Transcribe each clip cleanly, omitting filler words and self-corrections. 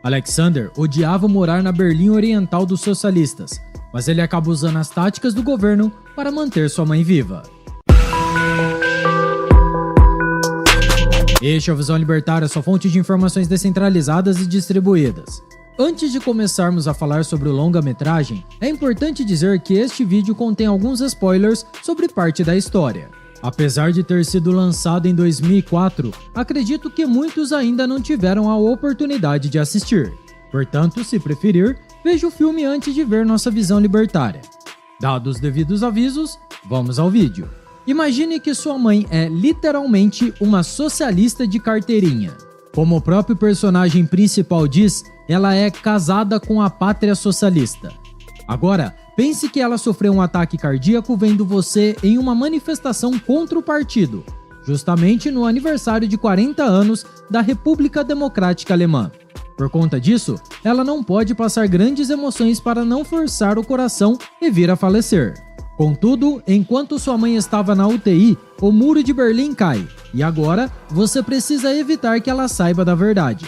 Alexander odiava morar na Berlim Oriental dos socialistas, mas ele acaba usando as táticas do governo para manter sua mãe viva. Este é o Visão Libertária, sua fonte de informações descentralizadas e distribuídas. Antes de começarmos a falar sobre o longa-metragem, é importante dizer que este vídeo contém alguns spoilers sobre parte da história. Apesar de ter sido lançado em 2004, acredito que muitos ainda não tiveram a oportunidade de assistir. Portanto, se preferir, veja o filme antes de ver nossa visão libertária. Dados os devidos avisos, vamos ao vídeo. Imagine que sua mãe é literalmente uma socialista de carteirinha. Como o próprio personagem principal diz, ela é casada com a pátria socialista. Agora, pense que ela sofreu um ataque cardíaco vendo você em uma manifestação contra o partido, justamente no aniversário de 40 anos da República Democrática Alemã. Por conta disso, ela não pode passar grandes emoções para não forçar o coração e vir a falecer. Contudo, enquanto sua mãe estava na UTI, o muro de Berlim cai, e agora você precisa evitar que ela saiba da verdade.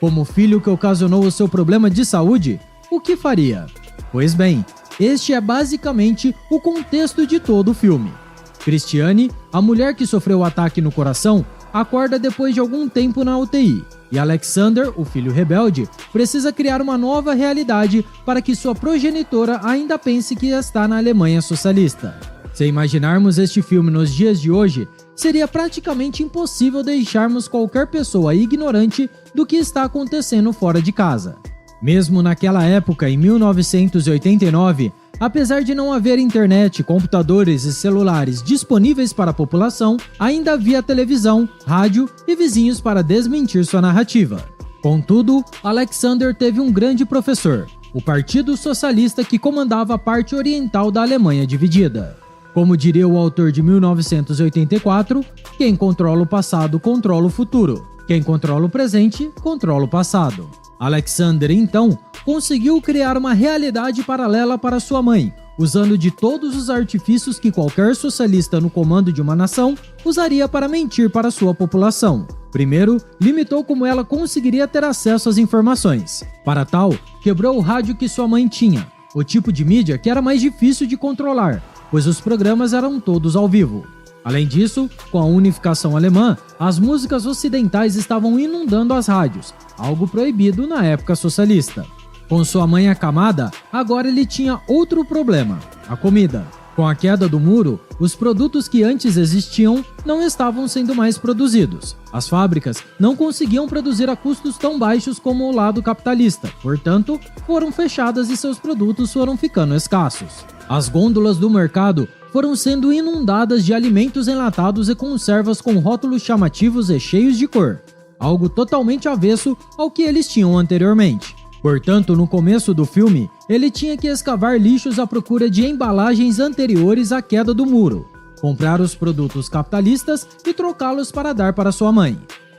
Como filho que ocasionou o seu problema de saúde, o que faria? Pois bem, este é basicamente o contexto de todo o filme. Christiane, a mulher que sofreu o ataque no coração, acorda depois de algum tempo na UTI, e Alexander, o filho rebelde, precisa criar uma nova realidade para que sua progenitora ainda pense que está na Alemanha socialista. Se imaginarmos este filme nos dias de hoje, seria praticamente impossível deixarmos qualquer pessoa ignorante do que está acontecendo fora de casa. Mesmo naquela época, em 1989, apesar de não haver internet, computadores e celulares disponíveis para a população, ainda havia televisão, rádio e vizinhos para desmentir sua narrativa. Contudo, Alexander teve um grande professor, o Partido Socialista, que comandava a parte oriental da Alemanha dividida. Como diria o autor de 1984, quem controla o passado controla o futuro. Quem controla o presente controla o passado. Alexander, então, conseguiu criar uma realidade paralela para sua mãe, usando de todos os artifícios que qualquer socialista no comando de uma nação usaria para mentir para sua população. Primeiro, limitou como ela conseguiria ter acesso às informações. Para tal, quebrou o rádio que sua mãe tinha, o tipo de mídia que era mais difícil de controlar, pois os programas eram todos ao vivo. Além disso, com a unificação alemã, as músicas ocidentais estavam inundando as rádios, algo proibido na época socialista. Com sua mãe acamada, agora ele tinha outro problema: a comida. Com a queda do muro, os produtos que antes existiam não estavam sendo mais produzidos. As fábricas não conseguiam produzir a custos tão baixos como o lado capitalista, portanto, foram fechadas e seus produtos foram ficando escassos. As gôndolas do mercado foram sendo inundadas de alimentos enlatados e conservas com rótulos chamativos e cheios de cor, algo totalmente avesso ao que eles tinham anteriormente. Portanto, no começo do filme, ele tinha que escavar lixos à procura de embalagens anteriores à queda do muro, comprar os produtos capitalistas e trocá-los para dar para sua mãe.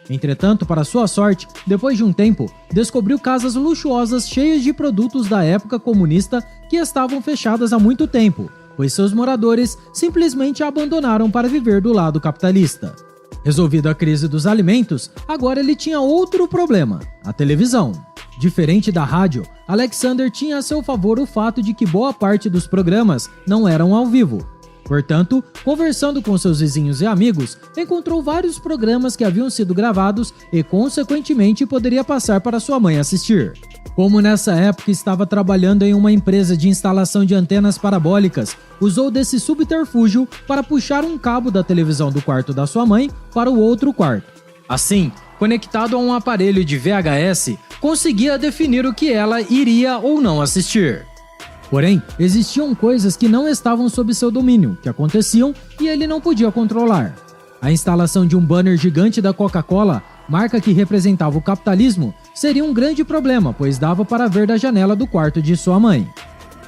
Entretanto, para sua sorte, depois de um tempo, descobriu casas luxuosas cheias de produtos da época comunista que estavam fechadas há muito tempo, pois seus moradores simplesmente a abandonaram para viver do lado capitalista. Resolvida a crise dos alimentos, agora ele tinha outro problema: a televisão. Diferente da rádio, Alexander tinha a seu favor o fato de que boa parte dos programas não eram ao vivo. Portanto, conversando com seus vizinhos e amigos, encontrou vários programas que haviam sido gravados e, consequentemente, poderia passar para sua mãe assistir. Como nessa época estava trabalhando em uma empresa de instalação de antenas parabólicas, usou desse subterfúgio para puxar um cabo da televisão do quarto da sua mãe para o outro quarto. Assim, conectado a um aparelho de VHS, conseguia definir o que ela iria ou não assistir. Porém, existiam coisas que não estavam sob seu domínio, que aconteciam e ele não podia controlar. A instalação de um banner gigante da Coca-Cola, marca que representava o capitalismo, seria um grande problema, pois dava para ver da janela do quarto de sua mãe.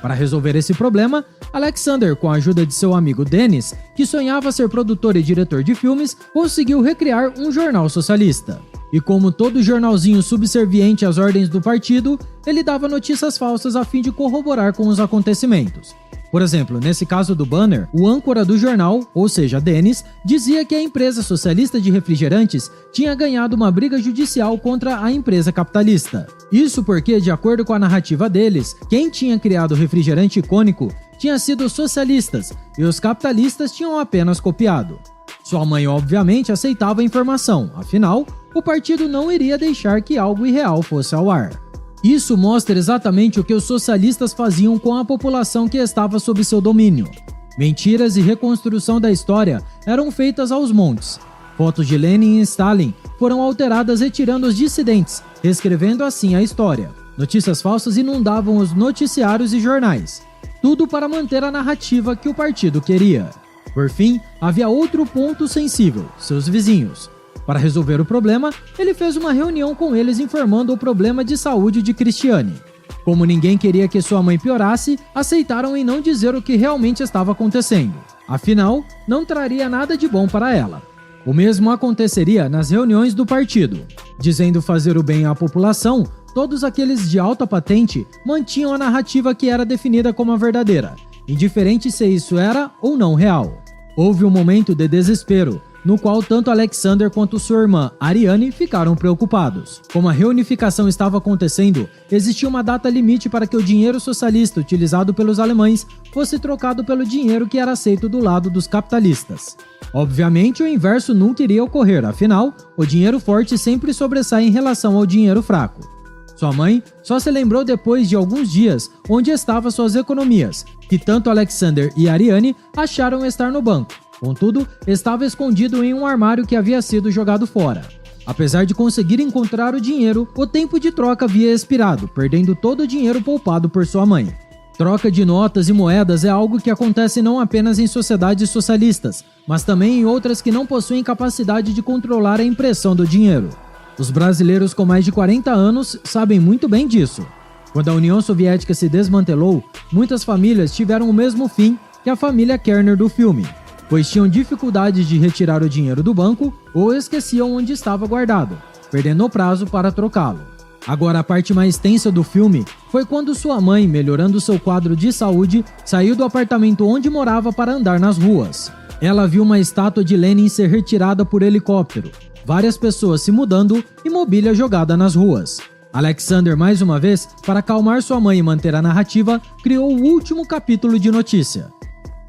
Para resolver esse problema, Alexander, com a ajuda de seu amigo Dennis, que sonhava ser produtor e diretor de filmes, conseguiu recriar um jornal socialista. E como todo jornalzinho subserviente às ordens do partido, ele dava notícias falsas a fim de corroborar com os acontecimentos. Por exemplo, nesse caso do banner, o âncora do jornal, ou seja, Dennis, dizia que a empresa socialista de refrigerantes tinha ganhado uma briga judicial contra a empresa capitalista. Isso porque, de acordo com a narrativa deles, quem tinha criado o refrigerante icônico tinha sido os socialistas e os capitalistas tinham apenas copiado. Sua mãe obviamente aceitava a informação, afinal, o partido não iria deixar que algo irreal fosse ao ar. Isso mostra exatamente o que os socialistas faziam com a população que estava sob seu domínio. Mentiras e reconstrução da história eram feitas aos montes. Fotos de Lenin e Stalin foram alteradas retirando os dissidentes, reescrevendo assim a história. Notícias falsas inundavam os noticiários e jornais. Tudo para manter a narrativa que o partido queria. Por fim, havia outro ponto sensível, seus vizinhos. Para resolver o problema, ele fez uma reunião com eles informando o problema de saúde de Cristiane. Como ninguém queria que sua mãe piorasse, aceitaram em não dizer o que realmente estava acontecendo. Afinal, não traria nada de bom para ela. O mesmo aconteceria nas reuniões do partido. Dizendo fazer o bem à população, todos aqueles de alta patente mantinham a narrativa que era definida como a verdadeira, indiferente se isso era ou não real. Houve um momento de desespero, no qual tanto Alexander quanto sua irmã Ariane ficaram preocupados. Como a reunificação estava acontecendo, existia uma data limite para que o dinheiro socialista utilizado pelos alemães fosse trocado pelo dinheiro que era aceito do lado dos capitalistas. Obviamente, o inverso nunca iria ocorrer, afinal, o dinheiro forte sempre sobressai em relação ao dinheiro fraco. Sua mãe só se lembrou depois de alguns dias onde estavam suas economias, que tanto Alexander e Ariane acharam estar no banco. Contudo, estava escondido em um armário que havia sido jogado fora. Apesar de conseguir encontrar o dinheiro, o tempo de troca havia expirado, perdendo todo o dinheiro poupado por sua mãe. Troca de notas e moedas é algo que acontece não apenas em sociedades socialistas, mas também em outras que não possuem capacidade de controlar a impressão do dinheiro. Os brasileiros com mais de 40 anos sabem muito bem disso. Quando a União Soviética se desmantelou, muitas famílias tiveram o mesmo fim que a família Kerner do filme, pois tinham dificuldade de retirar o dinheiro do banco ou esqueciam onde estava guardado, perdendo o prazo para trocá-lo. Agora, a parte mais tensa do filme foi quando sua mãe, melhorando seu quadro de saúde, saiu do apartamento onde morava para andar nas ruas. Ela viu uma estátua de Lenin ser retirada por helicóptero, várias pessoas se mudando e mobília jogada nas ruas. Alexander, mais uma vez, para acalmar sua mãe e manter a narrativa, criou o último capítulo de notícia.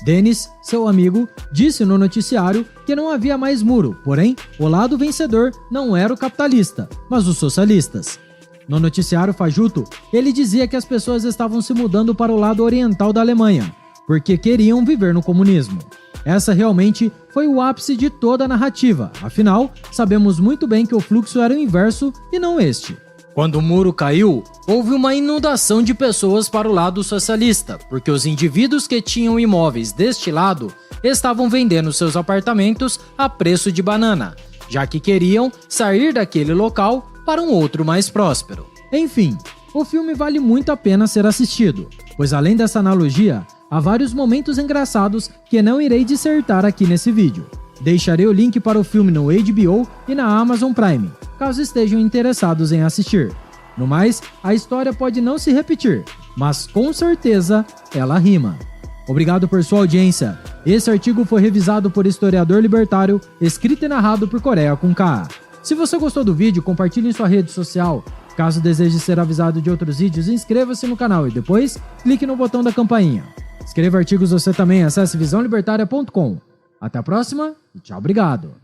Dennis, seu amigo, disse no noticiário que não havia mais muro, porém, o lado vencedor não era o capitalista, mas os socialistas. No noticiário fajuto, ele dizia que as pessoas estavam se mudando para o lado oriental da Alemanha, porque queriam viver no comunismo. Essa realmente foi o ápice de toda a narrativa, afinal, sabemos muito bem que o fluxo era o inverso e não este. Quando o muro caiu, houve uma inundação de pessoas para o lado socialista, porque os indivíduos que tinham imóveis deste lado estavam vendendo seus apartamentos a preço de banana, já que queriam sair daquele local para um outro mais próspero. Enfim, o filme vale muito a pena ser assistido, pois além dessa analogia, há vários momentos engraçados que não irei dissertar aqui nesse vídeo. Deixarei o link para o filme no HBO e na Amazon Prime, caso estejam interessados em assistir. No mais, a história pode não se repetir, mas com certeza ela rima. Obrigado por sua audiência. Esse artigo foi revisado por historiador libertário, escrito e narrado por Coreia com K. Se você gostou do vídeo, compartilhe em sua rede social. Caso deseje ser avisado de outros vídeos, inscreva-se no canal e depois clique no botão da campainha. Escreva artigos você também, acesse visãolibertaria.com. Até a próxima e tchau, obrigado!